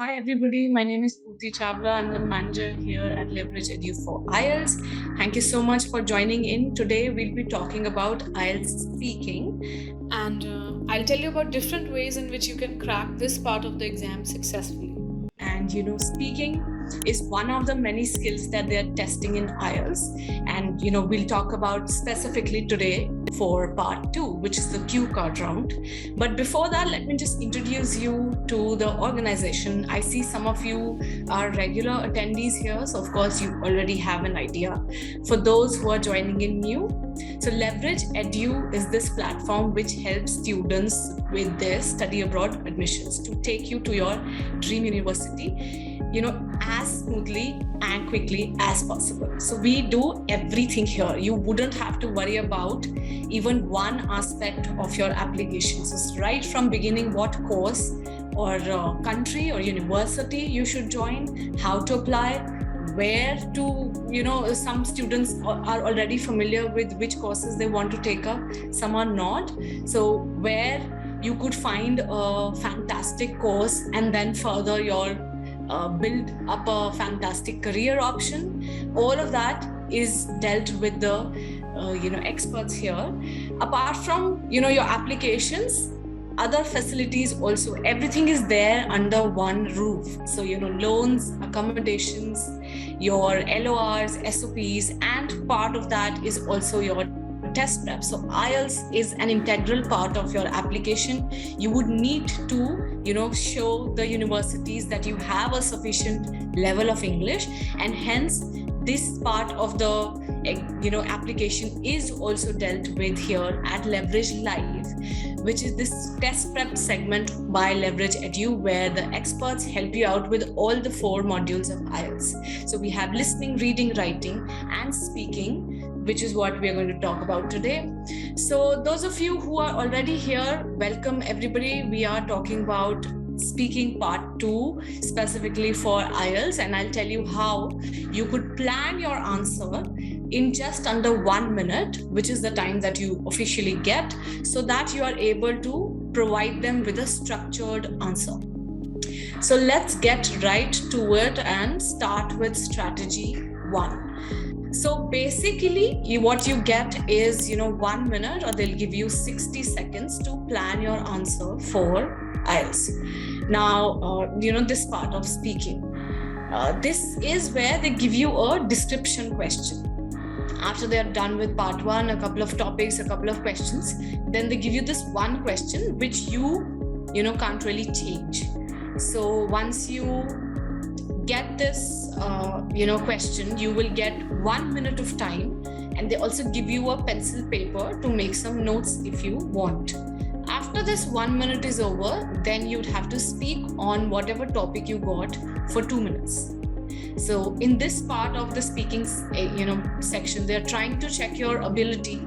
Hi everybody, my name is Purti Chawla. I'm the manager here at Leverage Edu for IELTS. Thank you so much for joining in. Today we'll be talking about IELTS speaking, and I'll tell you about different ways in which you can crack this part of the exam successfully. And speaking is one of the many skills that they're testing in IELTS, and we'll talk about specifically today for part 2, which is the cue card round. But before that, let me just introduce you to the organization. I see some of you are regular attendees here, so of course you already have an idea. For those who are joining in new, so Leverage Edu is this platform which helps students with their study abroad admissions to take you to your dream university, as smoothly and quickly as possible. So we do everything here. You wouldn't have to worry about even one aspect of your application. So right from beginning, what course or country or university you should join, how to apply, where to, some students are already familiar with which courses they want to take up, some are not. So where you could find a fantastic course and then further your build up a fantastic career option. All of that is dealt with the experts here. Apart from your applications, other facilities also, everything is there under one roof. So loans, accommodations, your LORs, SOPs, and part of that is also your test prep. So IELTS is an integral part of your application. You would need to show the universities that you have a sufficient level of English, and hence this part of the application is also dealt with here at Leverage Live, which is this test prep segment by Leverage Edu, where the experts help you out with all the 4 modules of IELTS. So we have listening, reading, writing, and speaking, which is what we are going to talk about today. So those of you who are already here, welcome everybody. We are talking about speaking part 2 specifically for IELTS, and I'll tell you how you could plan your answer in just under 1 minute, which is the time that you officially get, so that you are able to provide them with a structured answer. So let's get right to it and start with strategy 1. So basically what you get is 1 minute, or they'll give you 60 seconds to plan your answer for IELTS. Now, this part of speaking, this is where they give you a description question. After they are done with part 1, a couple of topics, a couple of questions, then they give you this one question which you can't really change. So once you get this question, you will get 1 minute of time, and they also give you a pencil paper to make some notes if you want. After this 1 minute is over, then you'd have to speak on whatever topic you got for 2 minutes. So in this part of the speaking section, they're trying to check your ability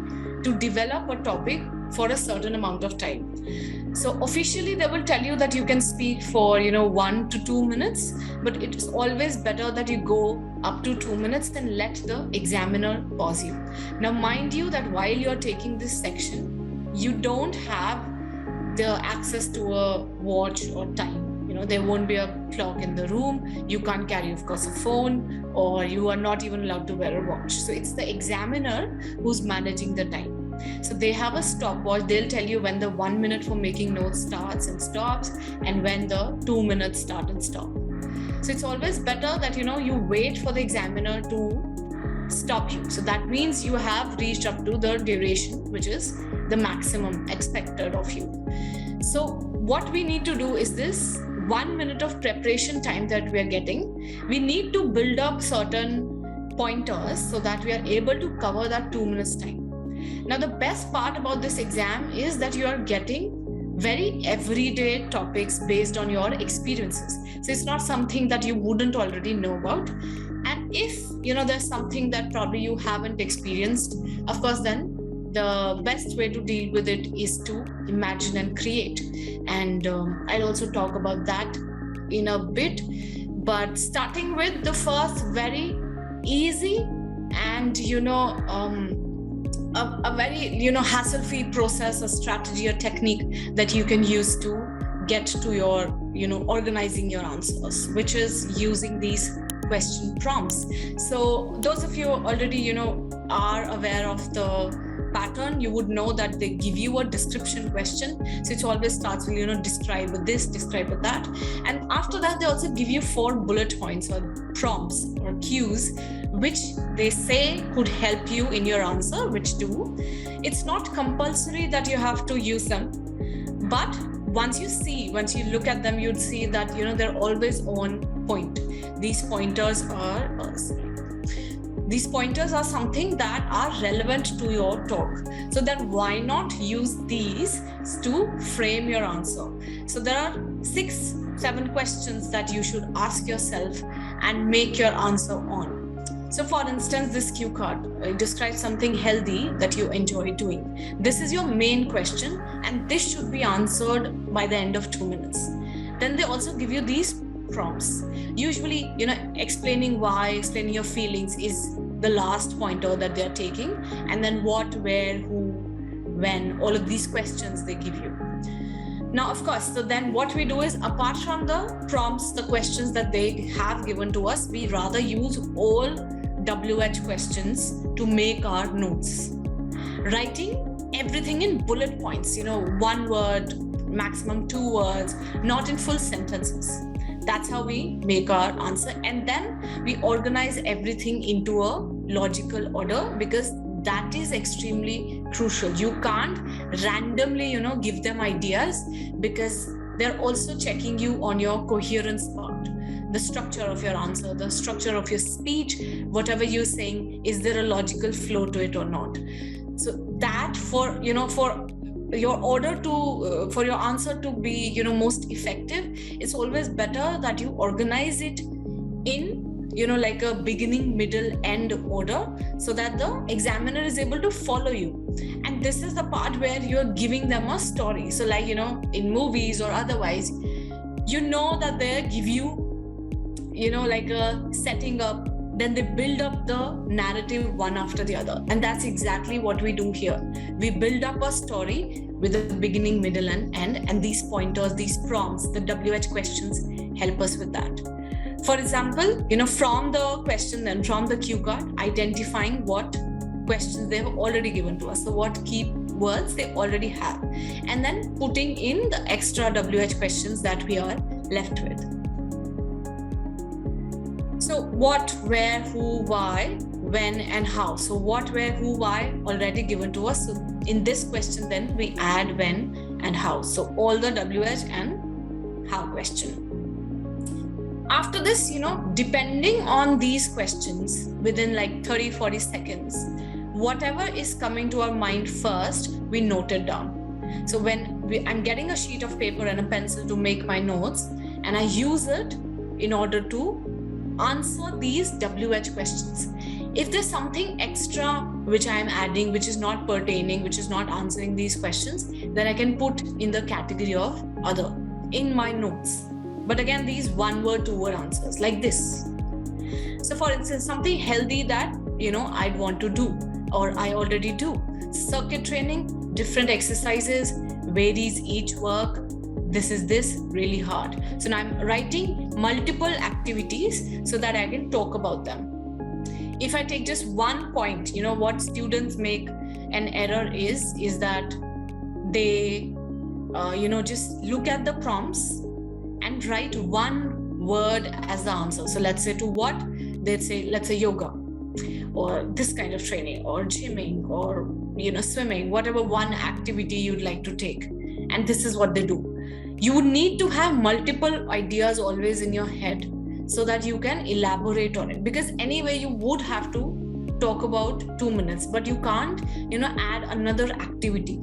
to develop a topic for a certain amount of time. So officially they will tell you that you can speak for 1 to 2 minutes, but it is always better that you go up to 2 minutes and let the examiner pause you. Now mind you that while you're taking this section, you don't have the access to a watch or time. There won't be a clock in the room. You can't carry, of course, a phone, or you are not even allowed to wear a watch. So it's the examiner who's managing the time. So they have a stopwatch. They'll tell you when the 1 minute for making notes starts and stops, and when the 2 minutes start and stop. So it's always better that you wait for the examiner to stop you. So that means you have reached up to the duration, which is the maximum expected of you. So what we need to do is this 1 minute of preparation time that we are getting, we need to build up certain pointers so that we are able to cover that 2 minutes time. Now, the best part about this exam is that you are getting very everyday topics based on your experiences. So it's not something that you wouldn't already know about. And if there's something that probably you haven't experienced, of course, then the best way to deal with it is to imagine and create. And I'll also talk about that in a bit. But starting with the first very easy and a very hassle-free process, a strategy, a technique that you can use to get to your, organizing your answers, which is using these question prompts. So those of you already, are aware of the pattern, you would know that they give you a description question. So it always starts with, describe with this, describe with that. And after that, they also give you 4 bullet points or prompts or cues, which they say could help you in your answer, which do. It's not compulsory that you have to use them, but once you look at them, you'd see that, they're always on point. These pointers are something that are relevant to your talk. So then why not use these to frame your answer? So there are 6-7 questions that you should ask yourself and make your answer on. So for instance, this cue card describes something healthy that you enjoy doing. This is your main question, and this should be answered by the end of 2 minutes. Then they also give you these prompts. Usually, explaining your feelings is the last pointer that they're taking. And then what, where, who, when, all of these questions they give you. Now, of course, so then what we do is, apart from the prompts, the questions that they have given to us, we rather use all WH questions to make our notes. Writing everything in bullet points, 1 word, maximum 2 words, not in full sentences. That's how we make our answer. And then we organize everything into a logical order, because that is extremely crucial. You can't randomly, give them ideas, because they're also checking you on your coherence part, the structure of your answer, the structure of your speech, whatever you're saying, is there a logical flow to it or not? So that for your order to, for your answer to be, most effective, it's always better that you organize it in, like a beginning, middle, end order, so that the examiner is able to follow you. And this is the part where you're giving them a story. So like, in movies or otherwise, that they give you, like a setting up, then they build up the narrative one after the other. And that's exactly what we do here. We build up a story with a beginning, middle, and end. And these pointers, these prompts, the WH questions help us with that. For example, from the question, then from the cue card, identifying what questions they've already given to us. So what key words they already have. And then putting in the extra WH questions that we are left with. So what, where, who, why, when, and how. So what, where, who, why already given to us. So in this question, then we add when and how. So all the WH and how question. After this, depending on these questions, within like 30-40 seconds, whatever is coming to our mind first, we note it down. So when I'm getting a sheet of paper and a pencil to make my notes, and I use it in order to answer these WH questions. If there's something extra which I am adding, which is not pertaining, which is not answering these questions, then I can put in the category of other in my notes. But again, these 1-word, 2-word answers like this. So for instance, something healthy that, I'd want to do, or I already do. Circuit training, different exercises, varies each work. This is really hard. So now I'm writing multiple activities so that I can talk about them. If I take just one point, what students make an error is that they, just look at the prompts and write 1 word as the answer. So let's say to what? Let's say yoga, or this kind of training, or gymming, or, swimming, whatever one activity you'd like to take. And this is what they do. You would need to have multiple ideas always in your head so that you can elaborate on it. Because anyway, you would have to talk about 2 minutes, but you can't, add another activity.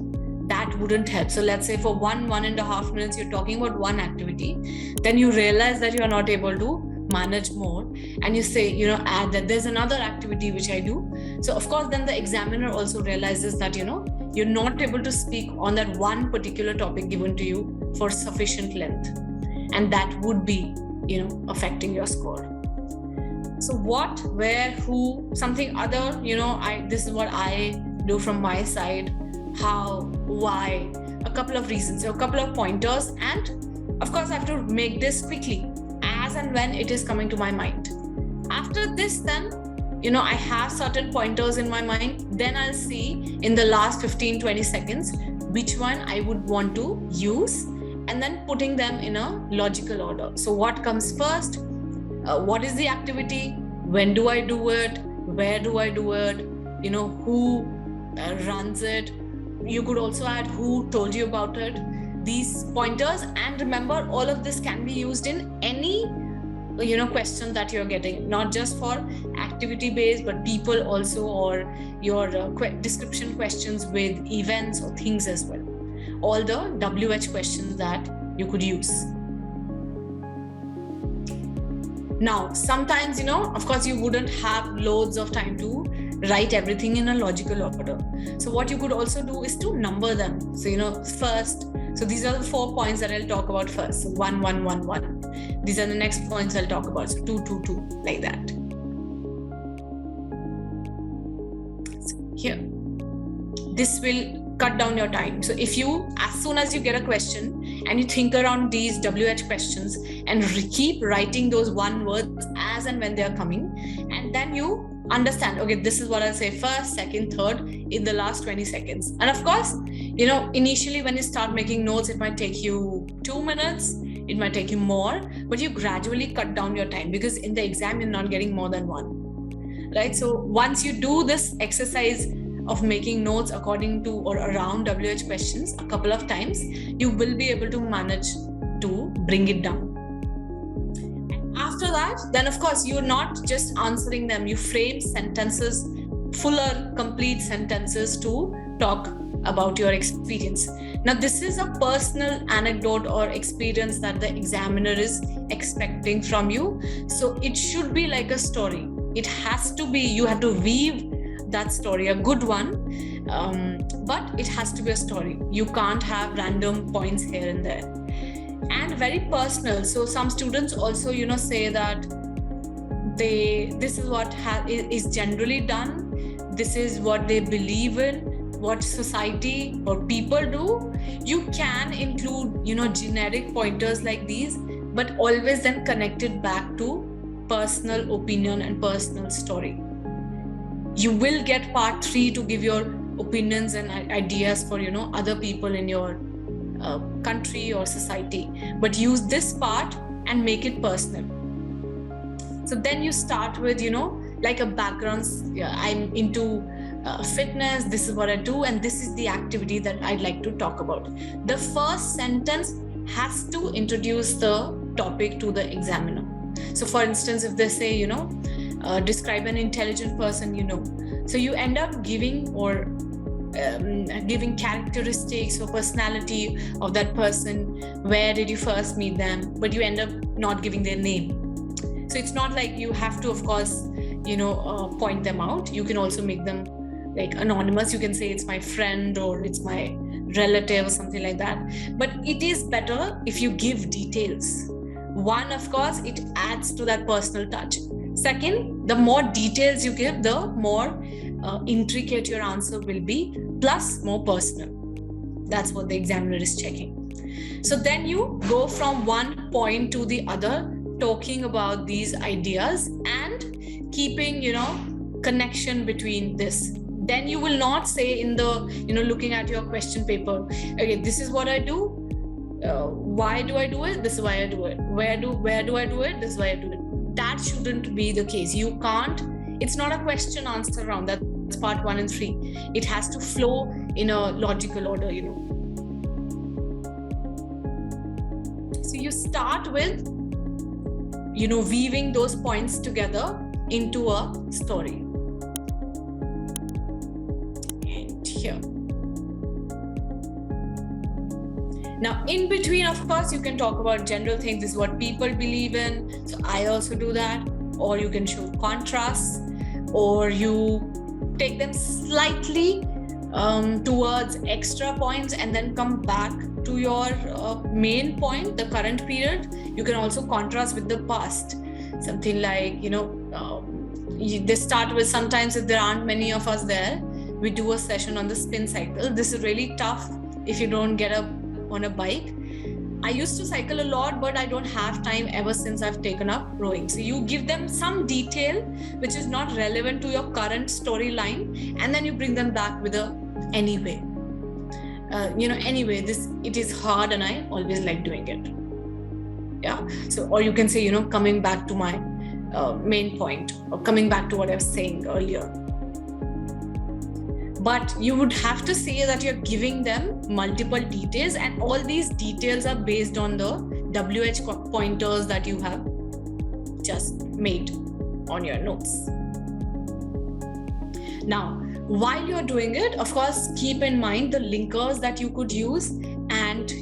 That wouldn't help. So let's say for 1.5 minutes, you're talking about one activity. Then you realize that you're not able to manage more. And you say, add that there's another activity which I do. So of course, then the examiner also realizes that, you're not able to speak on that one particular topic given to you for sufficient length. And that would be, affecting your score. So what, where, who, something other, this is what I do from my side, how, why, a couple of reasons, a couple of pointers, and Of course, I have to make this quickly as and when it is coming to my mind. After this, then, I have certain pointers in my mind. Then I'll see in the last 15-20 seconds which one I would want to use, and then putting them in a logical order. So what comes first? What is the activity? When do I do it? Where do I do it? Who runs it? You could also add who told you about it. These pointers, and remember, all of this can be used in any question that you're getting, not just for activity based, but people also, or your description questions with events or things as well. All the WH questions that you could use. Now, sometimes, of course, you wouldn't have loads of time to write everything in a logical order. So what you could also do is to number them. So, first, so these are the 4 points that I'll talk about first. So 1, 1, 1, 1. These are the next points I'll talk about. So 2, 2, 2, like that. So here, this will cut down your time. So if you, as soon as you get a question and you think around these WH questions and keep writing those one words as and when they are coming, and then you understand, okay, this is what I'll say first, second, third in the last 20 seconds. And of course, initially when you start making notes, it might take you 2 minutes, it might take you more, but you gradually cut down your time, because in the exam, you're not getting more than one, right? So once you do this exercise of making notes according to or around WH questions a couple of times, you will be able to manage to bring it down. After that, then of course, you're not just answering them, you frame sentences, fuller, complete sentences to talk about your experience. Now, this is a personal anecdote or experience that the examiner is expecting from you. So it should be like a story. It has to be, you have to weave that story, a good one, but it has to be a story. You can't have random points here and there. And very personal. So some students also, say that this is what is generally done. This is what they believe in, what society or people do. You can include, generic pointers like these, but always then connect it back to personal opinion and personal story. You will get part 3 to give your opinions and ideas for, other people in your country or society, but use this part and make it personal. So then you start with, like a background. I'm into fitness, this is what I do, and this is the activity that I'd like to talk about. The first sentence has to introduce the topic to the examiner. So for instance, if they say, describe an intelligent person, so you end up giving or giving characteristics or personality of that person. Where did you first meet them? But you end up not giving their name. So it's not like you have to, of course, point them out. You can also make them like anonymous. You can say it's my friend or it's my relative or something like that. But it is better if you give details. One, of course, it adds to that personal touch. Second, the more details you give, the more intricate your answer will be, plus more personal. That's what the examiner is checking. So then you go from one point to the other, talking about these ideas and keeping, connection between this. Then you will not say in the, looking at your question paper, okay, this is what I do. Why do I do it? This is why I do it. Where do I do it? This is why I do it. That shouldn't be the case. You can't, it's not a question answer round. That's part 1 and 3. It has to flow in a logical order, So you start with, weaving those points together into a story. And here. Now, in between, of course, you can talk about general things. This is what people believe in. So I also do that. Or you can show contrasts, or you take them slightly towards extra points and then come back to your main point, the current period. You can also contrast with the past. Something like, they start with, sometimes if there aren't many of us there, we do a session on the spin cycle. This is really tough if you don't get up on a bike. I used to cycle a lot, but I don't have time ever since I've taken up rowing. So you give them some detail which is not relevant to your current storyline, and then you bring them back with a anyway. Anyway, it is hard and I always like doing it. Yeah. So, or you can say, coming back to my main point, or coming back to what I was saying earlier. But you would have to say that you're giving them multiple details, and all these details are based on the WH pointers that you have just made on your notes. Now, while you're doing it, of course, keep in mind the linkers that you could use, and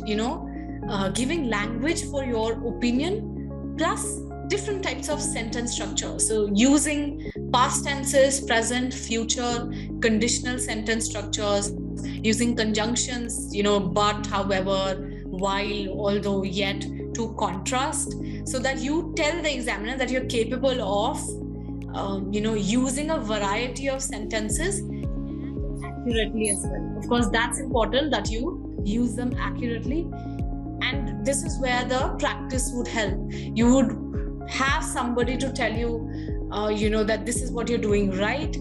giving language for your opinion, plus different types of sentence structure. So using past tenses, present, future, conditional sentence structures, using conjunctions, but, however, while, although, yet, to contrast, so that you tell the examiner that you're capable of using a variety of sentences accurately as well. Of course, that's important that you use them accurately, and this is where the practice would help. You would have somebody to tell you, that this is what you're doing right.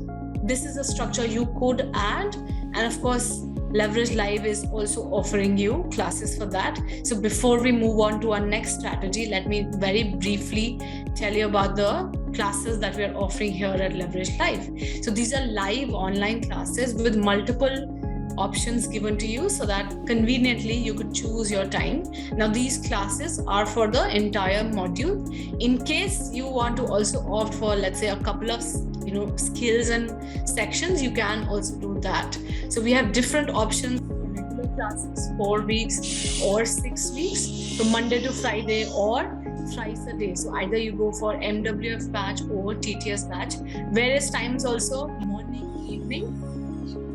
This is a structure you could add. And of course, Leverage Live is also offering you classes for that. So before we move on to our next strategy, let me very briefly tell you about the classes that we are offering here at Leverage Live. So these are live online classes with multiple options given to you, so that conveniently you could choose your time. Now, these classes are for the entire module. In case you want to also opt for, let's say, a couple of skills and sections, you can also do that. So we have different options for regular classes, 4 weeks or 6 weeks, so Monday to Friday or thrice a day. So either you go for MWF batch or TTS batch, various times also, morning, evening,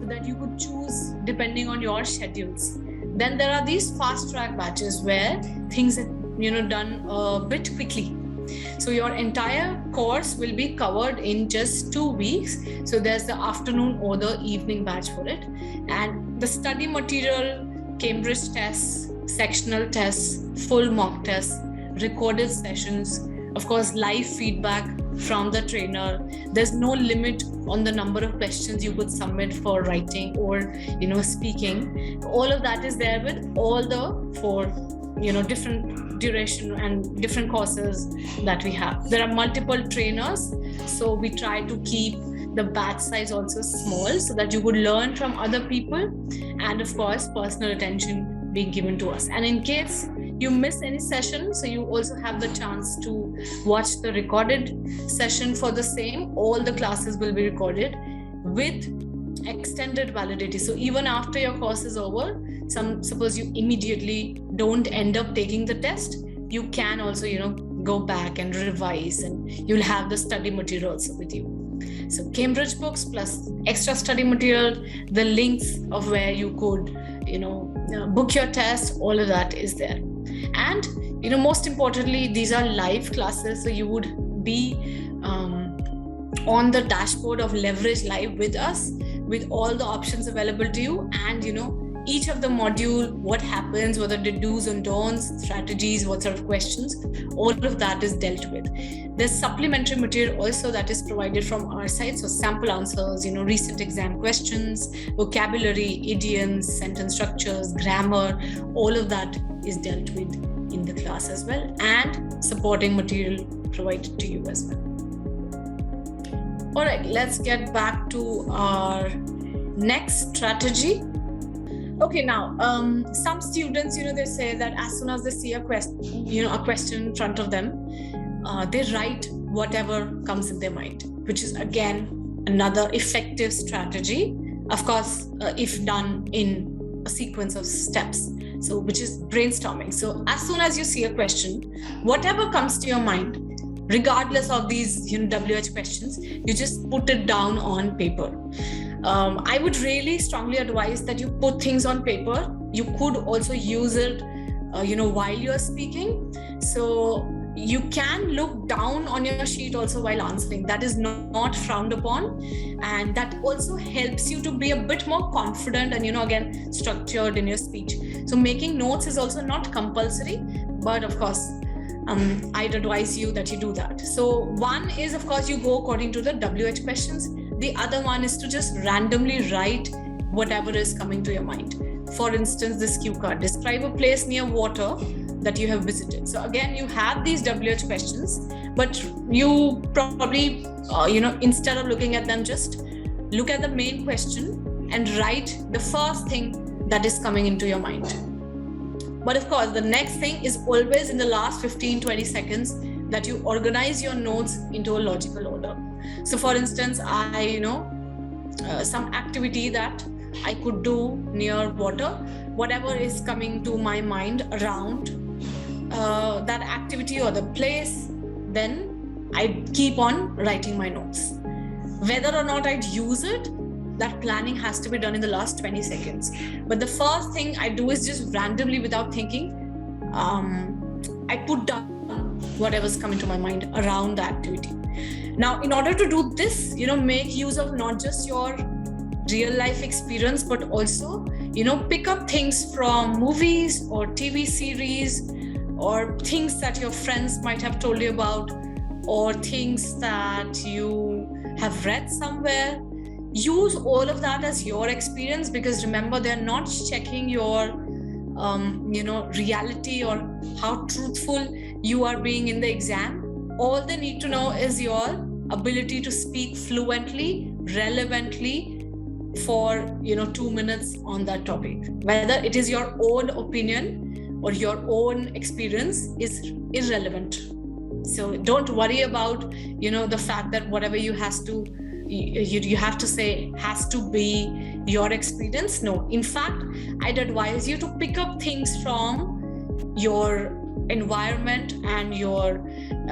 that you could choose depending on your schedules. Then there are these fast track batches where things are done a bit quickly. So your entire course will be covered in just 2 weeks. So there's the afternoon or the evening batch for it. And the study material, Cambridge tests, sectional tests, full mock tests, recorded sessions, of course, live feedback from the trainer. There's no limit on the number of questions you could submit for writing or speaking. All of that is there with all the 4 different duration and different courses that we have. There are multiple trainers, so we try to keep the batch size also small so that you could learn from other people, and of course personal attention being given to us. And in case you miss any session, so you also have the chance to watch the recorded session for the same. All the classes will be recorded with extended validity. So even after your course is over, suppose you immediately don't end up taking the test, you can also go back and revise, and you'll have the study material also with you. So Cambridge books plus extra study material, the links of where you could book your test, all of that is there. And most importantly, these are live classes, so you would be on the dashboard of Leverage Live with us, with all the options available to you, and each of the module, what happens, what are the do's and don'ts, strategies, what sort of questions, all of that is dealt with. There's supplementary material also that is provided from our side, so sample answers, recent exam questions, vocabulary, idioms, sentence structures, grammar, all of that is dealt with in the class as well, and supporting material provided to you as well. All right, let's get back to our next strategy. Okay, now some students, they say that as soon as they see a question in front of them, they write whatever comes in their mind, which is again another effective strategy, of course, if done in a sequence of steps. So, which is brainstorming. So as soon as you see a question, whatever comes to your mind, regardless of these WH questions, you just put it down on paper. I would really strongly advise that you put things on paper. You could also use it, while you're speaking. So you can look down on your sheet also while answering. That is not frowned upon, and that also helps you to be a bit more confident and again structured in your speech. So making notes is also not compulsory, but of course I'd advise you that you do that. So one is, of course, you go according to the WH questions. The other one is to just randomly write whatever is coming to your mind. For instance, this cue card: describe a place near water that you have visited. So again, you have these WH questions, but you probably, instead of looking at them, just look at the main question and write the first thing that is coming into your mind. But of course, the next thing is always in the last 15-20 seconds that you organize your notes into a logical order. So for instance, some activity that I could do near water, whatever is coming to my mind around that activity or the place, then I keep on writing my notes. Whether or not I'd use it, that planning has to be done in the last 20 seconds. But the first thing I do is just randomly, without thinking, I put down whatever's coming to my mind around the activity. Now, in order to do this, make use of not just your real life experience, but also, pick up things from movies or TV series, or things that your friends might have told you about, or things that you have read somewhere. Use all of that as your experience, because remember, they're not checking your reality or how truthful you are being in the exam. All they need to know is your ability to speak fluently, relevantly for 2 minutes on that topic. Whether it is your own opinion or your own experience is irrelevant. So don't worry about the fact that whatever you have to say has to be your experience. No, in fact, I'd advise you to pick up things from your environment and your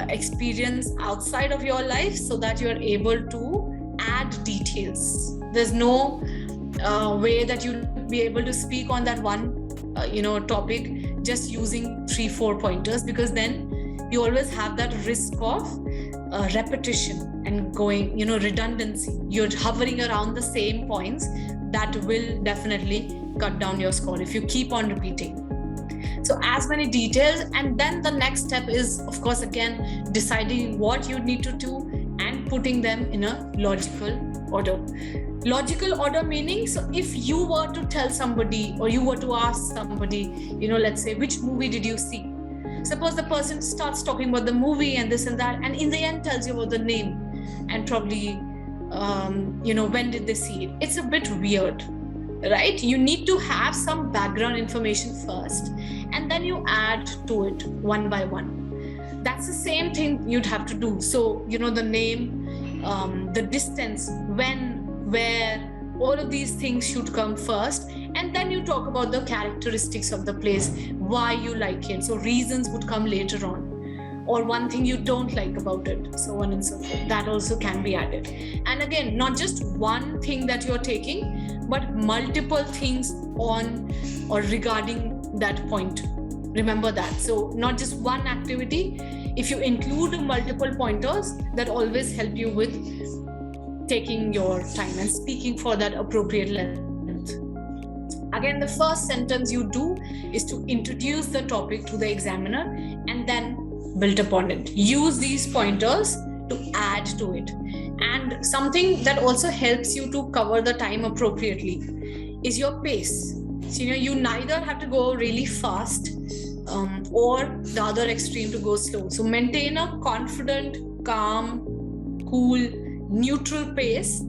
experience outside of your life, so that you're able to add details. There's no way that you'll be able to speak on that one topic just using 3-4 pointers, because then you always have that risk of repetition and going, redundancy. You're hovering around the same points. That will definitely cut down your score if you keep on repeating. So as many details, and then the next step is, of course, again, deciding what you need to do and putting them in a logical order. Logical order meaning, so if you were to tell somebody, or you were to ask somebody, let's say, which movie did you see? Suppose the person starts talking about the movie and this and that, and in the end tells you about the name and probably, when did they see it? It's a bit weird, right? You need to have some background information first, and then you add to it one by one. That's the same thing you'd have to do. So, the name, the distance, when, where, all of these things should come first, and then you talk about the characteristics of the place, why you like it. So reasons would come later on, or one thing you don't like about it, so on and so forth. That also can be added. And again, not just one thing that you're taking, but multiple things on or regarding that point. Remember that. So not just one activity. If you include multiple pointers, that always help you with taking your time and speaking for that appropriate length. Again, the first sentence you do is to introduce the topic to the examiner and then build upon it. Use these pointers to add to it. And something that also helps you to cover the time appropriately is your pace. So, you neither have to go really fast or the other extreme to go slow. So maintain a confident, calm, cool, neutral pace,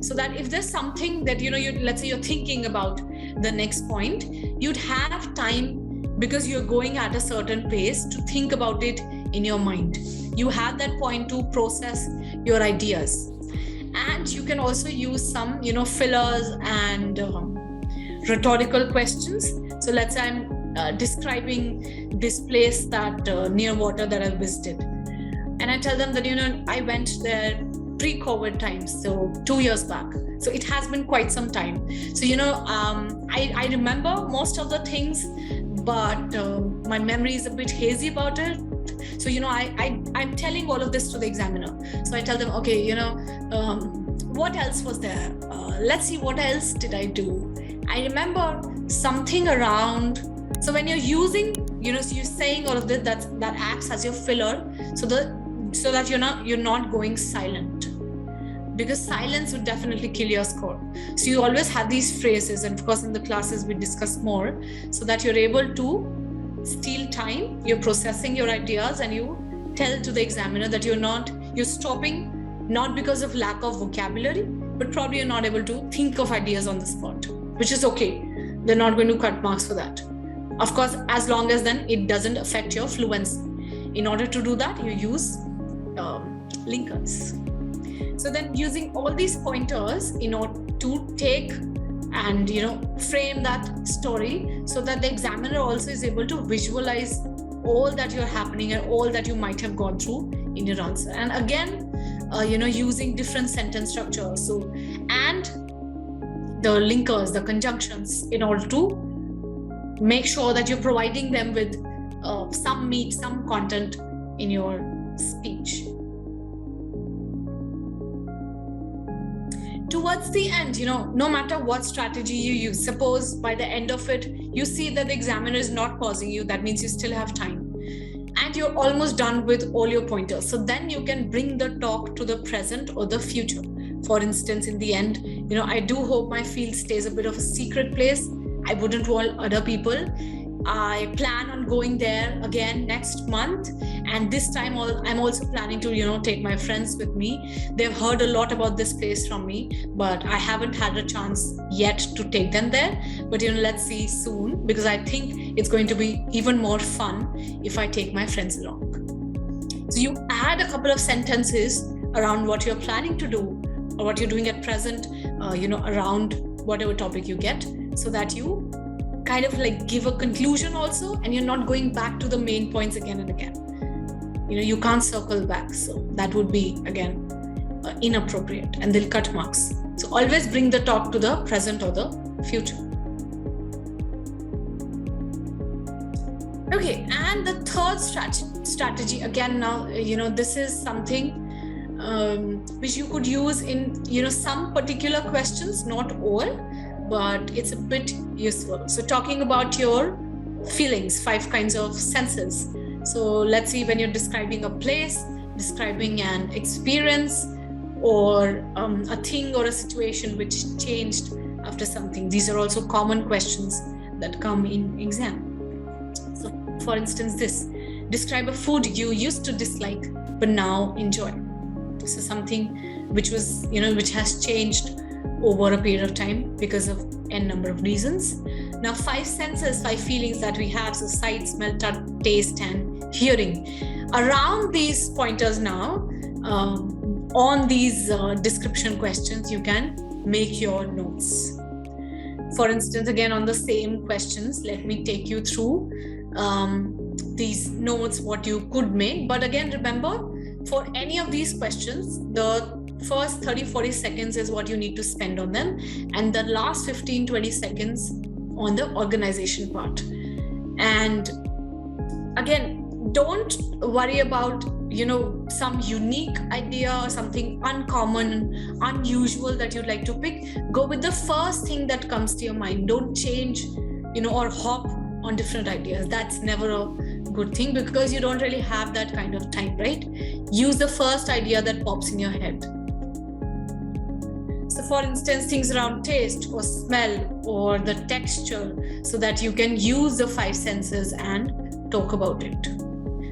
so that if there's something that let's say you're thinking about the next point, you'd have time, because you're going at a certain pace, to think about it in your mind. You have that point to process your ideas. And you can also use some fillers and rhetorical questions. So let's say I'm describing this place that near water that I visited, and I tell them that I went there pre-COVID times, so 2 years back. So it has been quite some time. So, I remember most of the things, but my memory is a bit hazy about it. about. So, I'm telling all of this to the examiner. So I tell them, okay, what else was there? Let's see, what else did I do? I remember something around. So when you're using, you're saying all of this, that acts as your filler, so that you're not going silent, because silence would definitely kill your score. So you always have these phrases, and of course in the classes we discuss more, so that you're able to steal time, you're processing your ideas, and you tell to the examiner that you're stopping, not because of lack of vocabulary, but probably you're not able to think of ideas on the spot, which is okay. They're not going to cut marks for that. Of course, as long as then it doesn't affect your fluency. In order to do that, you use linkers. So then using all these pointers in order to take and frame that story, so that the examiner also is able to visualize all that you're happening and all that you might have gone through in your answer. And again, using different sentence structures, so and the linkers, the conjunctions, in order to make sure that you're providing them with some meat, some content in your speech. Towards the end, no matter what strategy you use, suppose by the end of it, you see that the examiner is not pausing you, that means you still have time. And you're almost done with all your pointers. So then you can bring the talk to the present or the future. For instance, in the end, I do hope my field stays a bit of a secret place. I wouldn't tell other people. I plan on going there again next month, and this time I'm also planning to take my friends with me. They've heard a lot about this place from me, but I haven't had a chance yet to take them there. But let's see soon, because I think it's going to be even more fun if I take my friends along. So you add a couple of sentences around what you're planning to do or what you're doing at present, around whatever topic you get, so that you kind of give a conclusion also, and you're not going back to the main points again and again. You can't circle back, so that would be again inappropriate, and they'll cut marks. So always bring the talk to the present or the future. Okay, and the third strategy again, now this is something which you could use in some particular questions, not all, but it's a bit useful. So talking about your feelings, 5 kinds of senses. So let's see, when you're describing a place, describing an experience, or a thing or a situation which changed after something. These are also common questions that come in exam. So for instance, describe a food you used to dislike but now enjoy. This is something which was, which has changed over a period of time because of n number of reasons. Now 5 senses, 5 feelings that we have, so sight, smell, touch, taste and hearing. Around these pointers now, on these description questions, you can make your notes. For instance, again on the same questions, let me take you through these notes, what you could make. But again, remember, for any of these questions, the first 30-40 seconds is what you need to spend on them, and the last 15-20 seconds on the organization part. And again, don't worry about some unique idea or something uncommon, unusual that you'd like to pick. Go with the first thing that comes to your mind. Don't change or hop on different ideas. That's never a good thing, because you don't really have that kind of time, right? Use the first idea that pops in your head. So for instance, things around taste or smell or the texture, so that you can use the 5 senses and talk about it.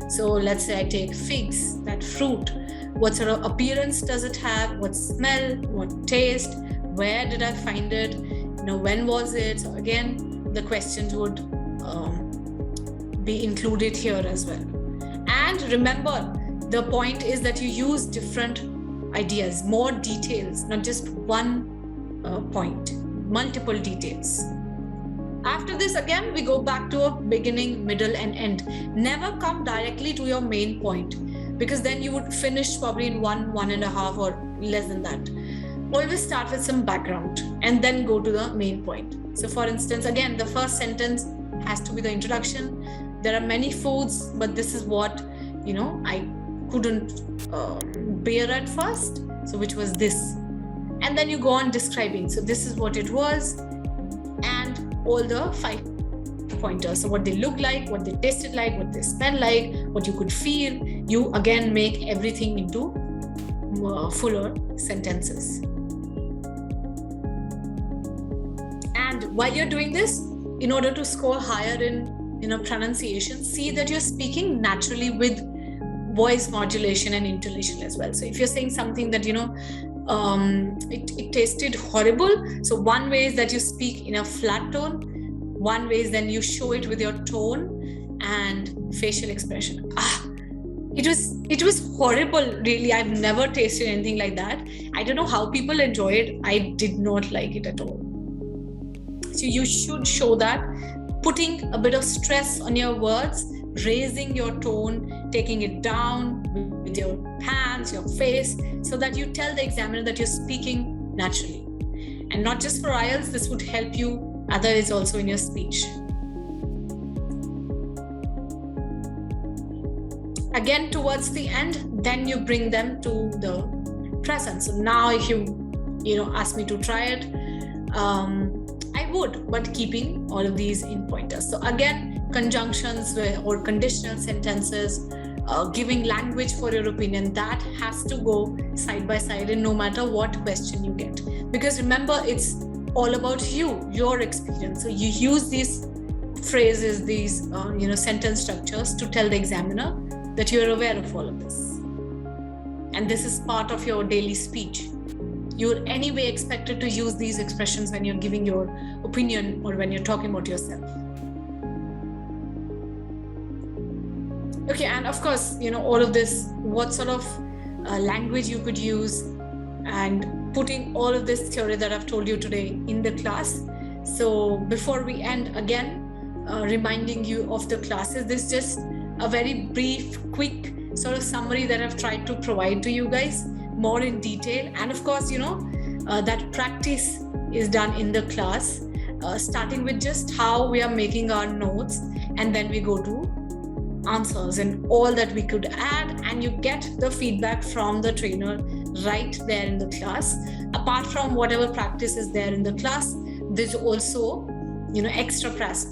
So let's say I take figs, that fruit. What sort of appearance does it have? What smell? What taste? Where did I find it? When was it? So again, the questions would be included here as well. And remember, the point is that you use different ideas, more details, not just one point, multiple details. After this, again, we go back to a beginning, middle, and end. Never come directly to your main point, because then you would finish probably in 1.5 or less than that. Always start with some background and then go to the main point. So for instance, again, the first sentence has to be the introduction. There are many foods, but this is what I couldn't bear at first. So which was this. And then you go on describing. So this is what it was, and all the 5 pointers. So what they look like, what they tasted like, what they smell like, what you could feel. You again make everything into fuller sentences. And while you're doing this, in order to score higher in pronunciation, see that you're speaking naturally with voice modulation and intonation as well. So if you're saying something that it tasted horrible, so one way is that you speak in a flat tone, one way is then you show it with your tone and facial expression. It was horrible, really. I've never tasted anything like that. I don't know how people enjoy it. I did not like it at all. So you should show that, putting a bit of stress on your words, raising your tone, taking it down with your hands, your face, so that you tell the examiner that you're speaking naturally. And not just for IELTS, this would help you otherwise also in your speech. Again, towards the end, then you bring them to the present. So now if you ask me to try it, I would, but keeping all of these in pointers. So again, conjunctions or conditional sentences, giving language for your opinion, that has to go side by side in no matter what question you get. Because remember, it's all about you, your experience. So you use these phrases, these sentence structures to tell the examiner that you're aware of all of this. And this is part of your daily speech. You're anyway expected to use these expressions when you're giving your opinion or when you're talking about yourself. Okay, and of course, all of this, what sort of language you could use, and putting all of this theory that I've told you today in the class. So before we end, again, reminding you of the classes, this is just a very brief, quick sort of summary that I've tried to provide to you guys more in detail. And of course, that practice is done in the class, starting with just how we are making our notes, and then we go to answers and all that we could add, and you get the feedback from the trainer right there in the class. Apart from whatever practice is there in the class, there's also extra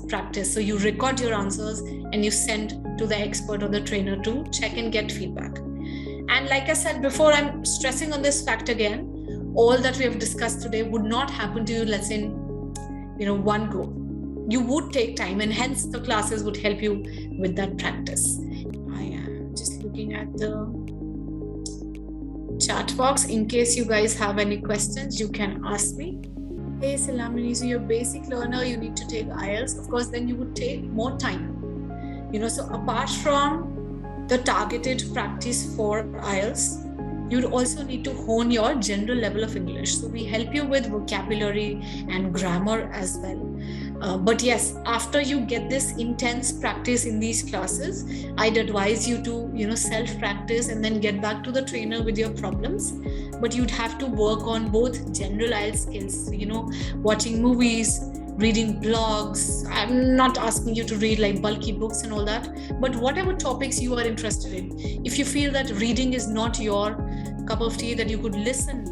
practice. So you record your answers and you send to the expert or the trainer to check and get feedback. And like I said before, I'm stressing on this fact again, all that we have discussed today would not happen to you, let's say, in one go. You would take time, and hence the classes would help you with that practice. I am just looking at the chat box. In case you guys have any questions, you can ask me. Hey Salamini, so you're a basic learner, you need to take IELTS. Of course, then you would take more time. So apart from the targeted practice for IELTS, you'd also need to hone your general level of English. So we help you with vocabulary and grammar as well. But yes, after you get this intense practice in these classes, I'd advise you to, self-practice and then get back to the trainer with your problems. But you'd have to work on both general IELTS skills, watching movies, reading blogs. I'm not asking you to read like bulky books and all that, but whatever topics you are interested in. If you feel that reading is not your cup of tea, that you could listen,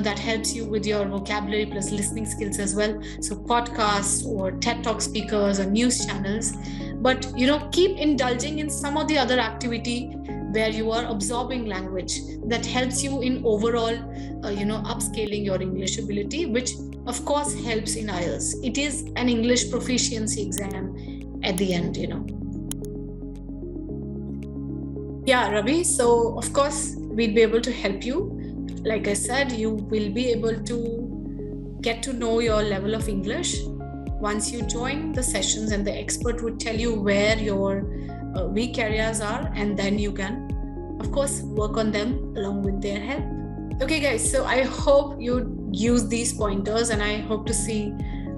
that helps you with your vocabulary plus listening skills as well. So podcasts or TED Talk speakers or news channels, but keep indulging in some of the other activity where you are absorbing language that helps you in overall, upscaling your English ability, which of course helps in IELTS. It is an English proficiency exam at the end, Yeah, Ravi. So of course, we'll be able to help you. Like I said, you will be able to get to know your level of English once you join the sessions, and the expert would tell you where your weak areas are, and then you can, of course, work on them along with their help. Okay, guys, so I hope you use these pointers, and I hope to see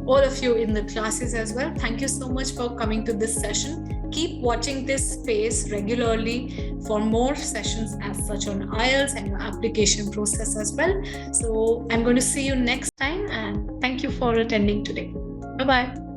all of you in the classes as well. Thank you so much for coming to this session. Keep watching this space regularly for more sessions as such on IELTS and your application process as well. So I'm going to see you next time, and thank you for attending today. Bye-bye.